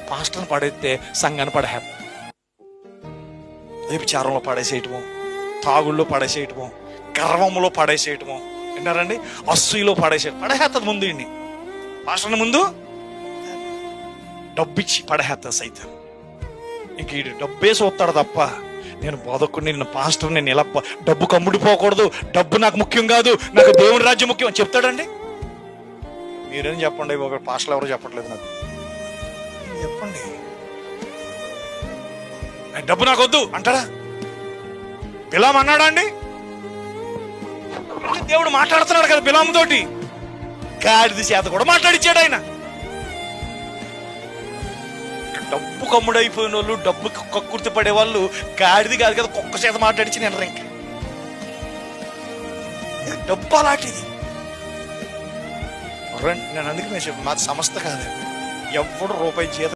పాస్టర్ని పడేస్తే సంఘాన్ని పడేస్తాం. వ్యభిచారంలో పడేసేయటము, తాగుళ్ళో పడేసేయటము, గర్వంలో పడేసేయటము, విన్నారండి, అసూయలో పడేసేస్తుంది ముందు. ఇన్ని పాస్టర్ని ముందు డబ్బిచ్చి పడేస్తా సైతం. ఇంక ఈ డబ్బే చూస్తాడు తప్ప నేను బోధకుడిని, నేను పాస్టర్, నేను ఇలా డబ్బు కమ్ముడిపోకూడదు, డబ్బు నాకు ముఖ్యం కాదు, నాకు దేవుని రాజ్యం ముఖ్యం అని చెప్తాడండి. మీరేం చెప్పండి, ఒక పాస్టర్లు ఎవరు చెప్పట్లేదు నాకు, చెప్పండి. డబ్బు నాకు వద్దు అంటాడా? బిలాం అన్నాడా అండి? దేవుడు మాట్లాడుతున్నాడు కదా బిలాముతోటి, గాడిద చేత కూడా మాట్లాడిచ్చాడు ఆయన. డబ్బు కమ్ముడైపోయిన వాళ్ళు, డబ్బు కక్కుర్తి పడే వాళ్ళు గాడిది కాదు కదా, కుక్క చేత మాట్లాడిచ్చి నేను ఇంకా డబ్బు అలాంటిది. నేను అందుకే నేను చెప్పాను, మాది సంస్థ కాదు, ఎవడు రూపాయి చేత